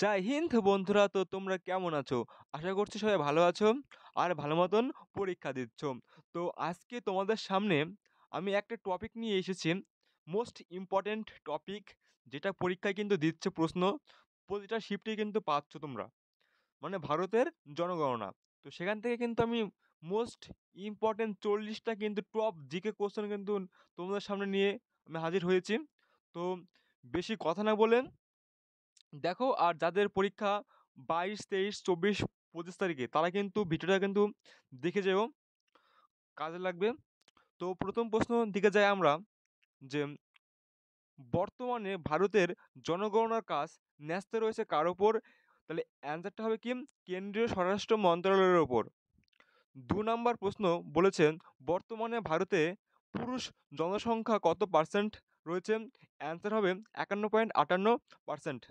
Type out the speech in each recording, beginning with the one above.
জয় হিন্দ বন্ধুরা। তো তোমরা কেমন আছো? আশা করছি সবাই ভালো আছো আর ভালো মতন পরীক্ষা দিচ্ছ। তো আজকে তোমাদের সামনে আমি একটা টপিক নিয়ে এসেছি, মোস্ট ইম্পর্ট্যান্ট টপিক, যেটা পরীক্ষায় কিন্তু দিচ্ছে প্রশ্ন, প্রতিটা শিফটে কিন্তু পাচ্ছ তোমরা, মানে ভারতের জনগণনা। তো সেখান থেকে কিন্তু আমি মোস্ট ইম্পর্ট্যান্ট 40টা কিন্তু টপ জিকে কোশ্চেন কিন্তু তোমাদের সামনে নিয়ে আমি হাজির হয়েছি। তো বেশি কথা না বলে দেখো, আর যাদের পরীক্ষা 22, 23, 24, 25 তারিখে, তারা কিন্তু ভিডিওটা কিন্তু দেখে যেও, কাজে লাগবে। তো প্রথম প্রশ্ন দিকে যাই আমরা, যে বর্তমানে ভারতের জনগণনার কাজ ন্যস্ত রয়েছে কার ওপর? তাহলে অ্যান্সারটা হবে কি, কেন্দ্রীয় স্বরাষ্ট্র মন্ত্রণালয়ের ওপর। 2 নম্বর প্রশ্ন বলেছেন, বর্তমানে ভারতে পুরুষ জনসংখ্যা কত পার্সেন্ট রয়েছে? অ্যান্সার হবে 51.58%।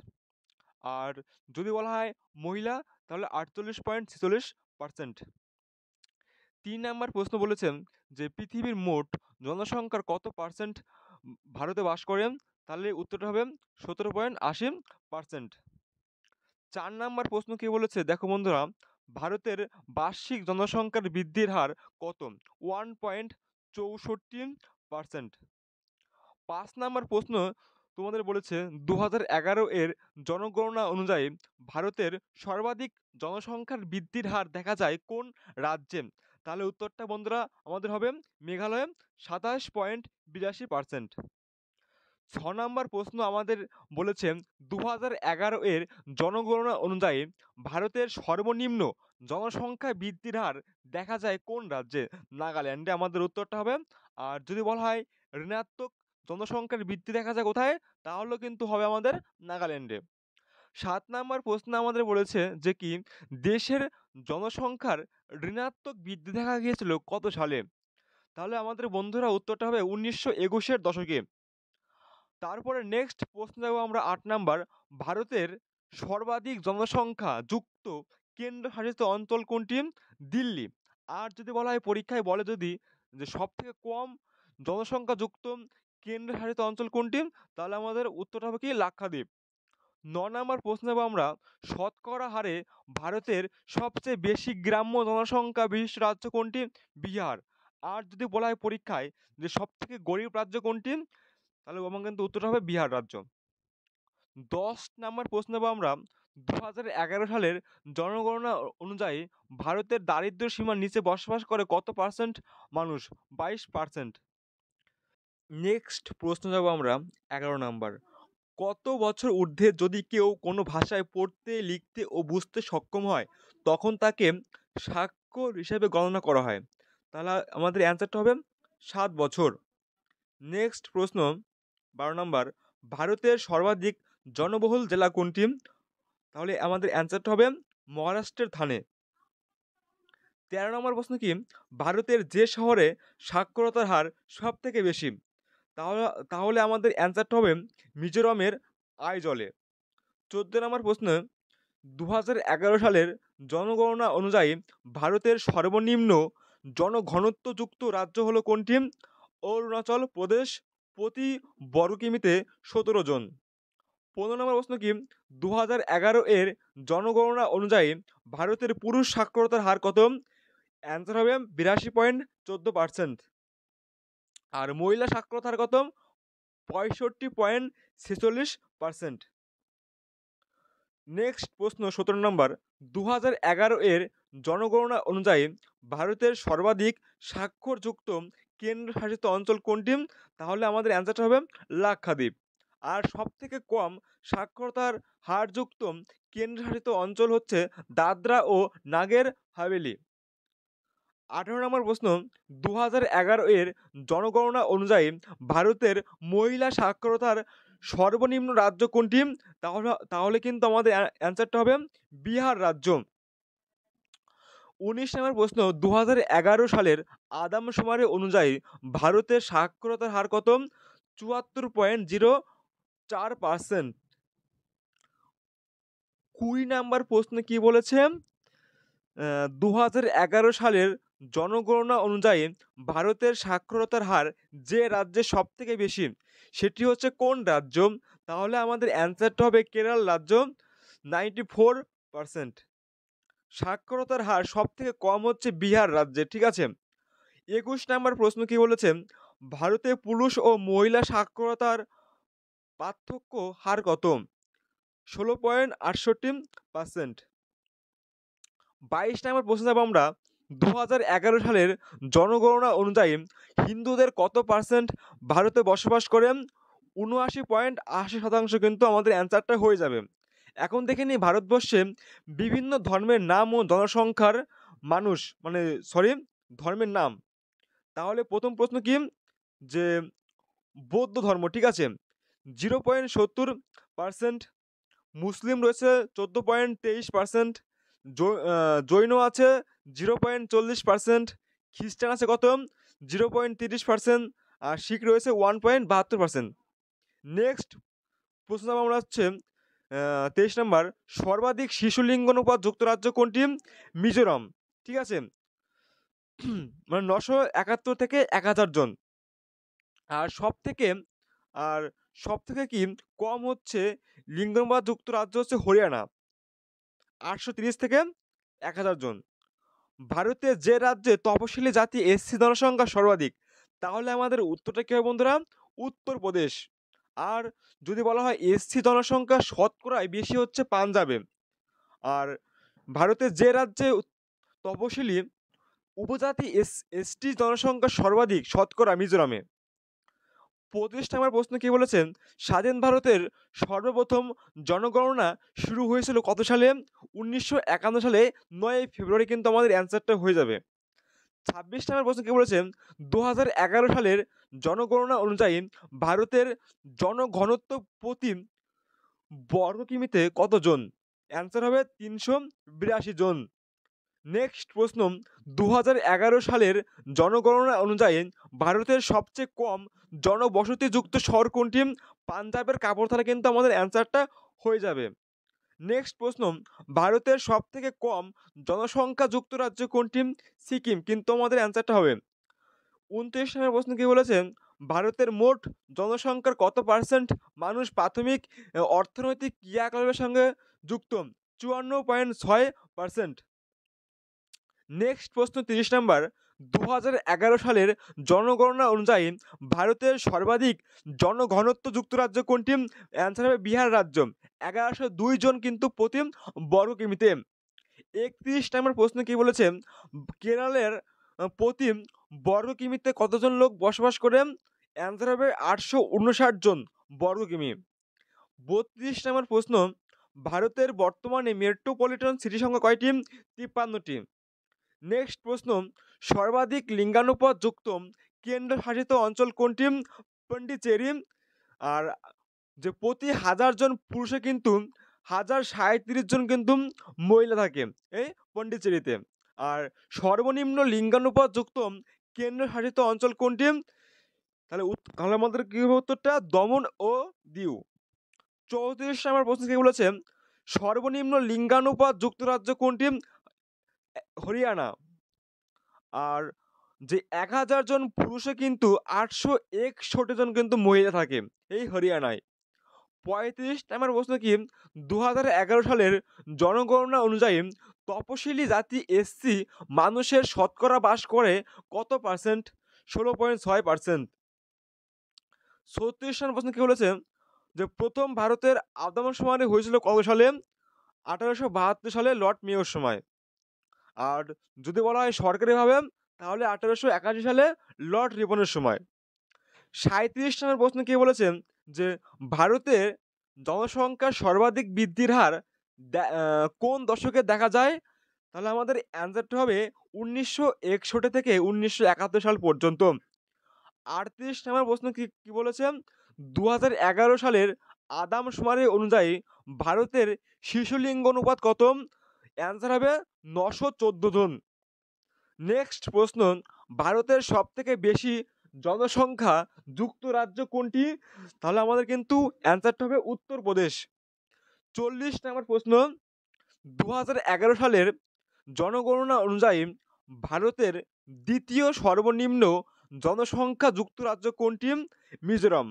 আর যদি বলা হয় মহিলা, তাহলে 48.46%। 3 নম্বর প্রশ্ন বলেছেন যে পৃথিবীর মোট জনসংখ্যার কত পার্সেন্ট ভারতে বাস করেন? তাহলে উত্তরটা হবে 17.80%। 4 নম্বর প্রশ্ন কি বলেছে, দেখো বন্ধুরা, ভারতের বার্ষিক জনসংখ্যার বৃদ্ধির হার কত? 1.64%। 5 নম্বর প্রশ্ন তোমাদের বলেছে 2011 এর জনগণনা অনুযায়ী ভারতের সর্বাধিক জনসংখ্যার বৃদ্ধির হার দেখা যায় কোন রাজ্যে? তাহলে উত্তরটা বন্ধুরা আমাদের হবে মেঘালয়ে, 27.82%। 6 নম্বর প্রশ্ন আমাদের বলেছেন 2011 এর জনগণনা অনুযায়ী ভারতের সর্বনিম্ন জনসংখ্যা বৃদ্ধির হার দেখা যায় কোন রাজ্যে? নাগাল্যান্ডে আমাদের উত্তরটা হবে। আর যদি বলা হয় ঋণাত্মক জনসংখ্যার বৃদ্ধি দেখা যায় কোথায়, তাহলেও কিন্তু হবে আমাদের নাগাল্যান্ডে। 7 নম্বর প্রশ্ন আমাদের বলেছে যে কি দেশের জনসংখ্যার ঋণাত্মক বৃদ্ধি দেখা গিয়েছিল কত সালে? তাহলে আমাদের বন্ধুরা উত্তরটা হবে 1921-এর দশকে। তারপরে নেক্সট প্রশ্ন যাবো আমরা 8 নাম্বার, ভারতের সর্বাধিক জনসংখ্যা যুক্ত কেন্দ্রশাসিত অঞ্চল কোনটি? দিল্লি। আর যদি বলা হয় পরীক্ষায় বলে যদি যে সব থেকে কম জনসংখ্যা যুক্ত কেন্দ্রশাসিত অঞ্চল কোনটি, তাহলে আমাদের উত্তরটা হবে কি লাক্ষাদ্বীপ। 9 নম্বর প্রশ্ন যাবো আমরা, শতকরা হারে ভারতের সবচেয়ে বেশি গ্রাম্য জনসংখ্যা বিশিষ্ট রাজ্য কোনটি? বিহার। আর যদি বলা হয় পরীক্ষায় যে সব থেকে গরিব রাজ্য কোনটি, তাহলে আমার কিন্তু উত্তরটা হবে বিহার রাজ্য। 10 নম্বর প্রশ্ন নেবো আমরা, 2011 সালের জনগণনা অনুযায়ী ভারতের দারিদ্র্য সীমার নিচে বসবাস করে কত পার্সেন্ট মানুষ? 22%। নেক্সট প্রশ্ন যাবো আমরা 11 নাম্বার, কত বছর ঊর্ধ্বে যদি কেউ কোনো ভাষায় পড়তে লিখতে ও বুঝতে সক্ষম হয় তখন তাকে স্বাক্ষর হিসেবে গণনা করা হয়? তাহলে আমাদের অ্যান্সারটা হবে 7 বছর। নেক্সট প্রশ্ন 12 নম্বর, ভারতের সর্বাধিক জনবহুল জেলা কোনটি? তাহলে আমাদের অ্যান্সারটা হবে মহারাষ্ট্রের থানে। 13 নম্বর প্রশ্ন কি, ভারতের যে শহরে সাক্ষরতার হার সব থেকে বেশি? তাহলে তাহলে আমাদের অ্যান্সারটা হবে মিজোরামের আইজলে। 14 নম্বর প্রশ্ন, 2011 সালের জনগণনা অনুযায়ী ভারতের সর্বনিম্ন জনঘনত্বযুক্ত রাজ্য হলো কোনটি? অরুণাচল প্রদেশ, প্রতি বর্গ কিমিতে 17 জন। 15 নম্বর প্রশ্ন কি, 2011 এর জনগণনা অনুযায়ী ভারতের পুরুষ সাক্ষরতার হার কত? অ্যান্সার হবে 82.14%। আর মহিলা সাক্ষরতার হার কত? 65.46%। নেক্সট প্রশ্ন 17 নম্বর, 2011 এর জনগণনা অনুযায়ী ভারতের সর্বাধিক স্বাক্ষরযুক্ত কেন্দ্রশাসিত অঞ্চল কোনটি? তাহলে আমাদের অ্যান্সারটা হবে লাক্ষাদ্বীপ। আর সব থেকে কম সাক্ষরতার হারযুক্ত কেন্দ্রশাসিত অঞ্চল হচ্ছে দাদরা ও নাগের হাভেলি। 18 নম্বর প্রশ্ন, 2011 এর জনগণনা অনুযায়ী ভারতের মহিলা সাক্ষরতার সর্বনিম্ন রাজ্য কোনটি? তাহলে তাহলে কিন্তু আমাদের অ্যান্সারটা হবে বিহার রাজ্য। 19 নম্বর প্রশ্ন, 2011 সালের আদমশুমারি অনুযায়ী ভারতের সাক্ষরতার হার কত? 74.04%। 20 নম্বর প্রশ্ন কি বলেছে, 2011 সালের জনগণনা অনুযায়ী ভারতের সাক্ষরতার হার যে রাজ্যে সব থেকে বেশি সেটি হচ্ছে কোন রাজ্য? তাহলে আমাদের অ্যান্সারটা হবে কেরল রাজ্য, 94%। সাক্ষরতার হার সব থেকে কম হচ্ছে বিহার রাজ্যে, ঠিক আছে। 21 নম্বর প্রশ্ন কি বলেছে, ভারতে পুরুষ ও মহিলা সাক্ষরতার পার্থক্য হার কত? 16.68%। 22 নম্বর প্রশ্ন যাবো আমরা, 2011 সালের জনগণনা অনুযায়ী হিন্দুদের কত পার্সেন্ট ভারতে বসবাস করে? 79.80% কিন্তু আমাদের অ্যান্সারটা হয়ে যাবে। এখন দেখে নিই ভারতবর্ষে বিভিন্ন ধর্মের নাম ও জনসংখ্যার মানুষ, মানে ধর্মের নাম। তাহলে প্রথম প্রশ্ন কি, যে বৌদ্ধ ধর্ম, ঠিক আছে, 0.70%। মুসলিম রয়েছে 14.23%। জৈন আছে 0.40%। খ্রিস্টান আছে কত? 0.30%। আর শিখ রয়েছে 1.72%। নেক্সট প্রশ্ন আমরা হচ্ছে 23 নম্বর, সর্বাধিক শিশু লিঙ্গানুপাত যুক্তরাজ্য কোনটি? মিজোরাম, ঠিক আছে, মানে 971 থেকে 1000 জন। আর সব থেকে কি কম হচ্ছে লিঙ্গানুপাত যুক্ত রাজ্য হচ্ছে হরিয়ানা, 830 থেকে 1000 জন। ভারতে যে রাজ্যে তপশিলি জাতি এসসি জনসংখ্যা সর্বাধিক, তাহলে আমাদের উত্তরটা কি হবে বন্ধুরা? উত্তরপ্রদেশ। আর যদি বলা হয় এসসি জনসংখ্যা শতকরায় বেশি হচ্ছে পাঞ্জাবে। আর ভারতে যে রাজ্যে তপশিলি উপজাতি এসটি জনসংখ্যা সর্বাধিক শতকরা মিজোরামে। 25 নম্বর প্রশ্ন কি বলেছেন, স্বাধীন ভারতের সর্বপ্রথম জনগণনা শুরু হয়েছিল কত সালে? 1951 সালে 9 ফেব্রুয়ারি কিন্তু আমাদের অ্যান্সারটা হয়ে যাবে। 26 নম্বর প্রশ্ন কি বলেছেন, 2011 সালের জনগণনা অনুযায়ী ভারতের জনঘনত্ব প্রতি বর্গ কিমিতে কতজন? অ্যান্সার হবে 382 জন। নেক্সট প্রশ্ন, 2011 সালের জনগণনা অনুযায়ী ভারতের সবচেয়ে কম জনবসতিযুক্ত শহর কোনটি? পাঞ্জাবের কাপুরথালা কিন্তু আমাদের অ্যান্সারটা হয়ে যাবে। নেক্সট প্রশ্ন, ভারতের সব থেকে কম জনসংখ্যা যুক্ত রাজ্য কোনটি? সিকিম, কিন্তু আমাদের অ্যান্সারটা হবে। 29 নম্বর প্রশ্ন কি বলেছেন, ভারতের মোট জনসংখ্যার কত পার্সেন্ট মানুষ প্রাথমিক অর্থনৈতিক ক্রিয়াকলাপের সঙ্গে যুক্ত? 54.6%। নেক্সট প্রশ্ন 30 নম্বর, 2011 সালের জনগণনা অনুযায়ী ভারতের সর্বাধিক জনঘনত্ব যুক্তরাজ্য কোনটি? অ্যান্সার হবে বিহার রাজ্য, 1102 জন কিন্তু প্রতি বর্গ কিমিতে। 31 নম্বর প্রশ্ন কি বলেছে, কেরলের প্রতি বর্গ কিমিতে কতজন লোক বসবাস করে? অ্যান্সার হবে 859 জন বর্গ কিমি। 32 নম্বর প্রশ্ন, ভারতের বর্তমানে মেট্রোপলিটন সিটি সংখ্যা কয়টি? 53টি। নেক্সট প্রশ্ন, সর্বাধিক লিঙ্গানুপাত যুক্ত কেন্দ্রশাসিত অঞ্চল কোনটি? পন্ডিচেরি। আর যে প্রতি 1000 জন পুরুষে কিন্তু 1037 জন কিন্তু মহিলা থাকে এই পন্ডিচেরিতে। আর সর্বনিম্ন লিঙ্গানুপাত যুক্ত কেন্দ্রশাসিত অঞ্চল কোনটি? তাহলে আমাদের কি হবে উত্তরটা? দমন ও দিউ। 34 নম্বর প্রশ্ন কি বলেছে, সর্বনিম্ন লিঙ্গানুপাত যুক্তরাজ্য কোনটি? হরিয়ানা। আর যে 1000 জন পুরুষে কিন্তু 861 জন কিন্তু মহিলা থাকে এই হরিয়ানায়। 35 নম্বর প্রশ্ন কি, 2011 সালের জনগণনা অনুযায়ী তপশিলি জাতি এসসি মানুষের শতকরা বাস করে কত পার্সেন্ট? 16.6%। 36 নম্বর প্রশ্ন কি বলেছে, যে প্রথম ভারতের আদমশুমারি হয়েছিল কত সালে? 1872 সালে লর্ড মেয়োর সময়। আর যদি বলা হয় সরকারিভাবে, তাহলে 1881 সালে লর্ড রিপনের সময়। 37 নম্বর প্রশ্ন কি বলেছেন, যে ভারতের জনসংখ্যার সর্বাধিক বৃদ্ধির হার কোন দশকে দেখা যায়? তাহলে আমাদের অ্যান্সারটা হবে 1961 থেকে 1971 সাল পর্যন্ত। 38 নম্বর প্রশ্ন কি বলেছেন, 2011 সালের আদমশুমারি অনুযায়ী ভারতের শিশু লিঙ্গ অনুপাত কত? অ্যান্সার হবে 914 জন। নেক্সট প্রশ্ন, ভারতের সব থেকে বেশি জনসংখ্যা যুক্ত রাজ্য কোনটি? তাহলে আমাদের কিন্তু অ্যান্সারটা হবে উত্তরপ্রদেশ। 40 নম্বর প্রশ্ন, 2011 সালের জনগণনা অনুযায়ী ভারতের দ্বিতীয় সর্বনিম্ন জনসংখ্যা যুক্ত রাজ্য কোনটি? মিজোরাম।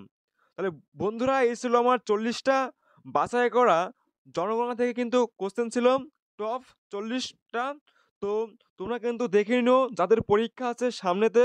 তাহলে বন্ধুরা, এই ছিল আমার 40টা বাছাই করা জনগণনা থেকে কিন্তু কোশ্চেন ছিল টপ 40টা। তো তোমরা কিন্তু দেখে নিও যাদের পরীক্ষা আছে সামনেতে।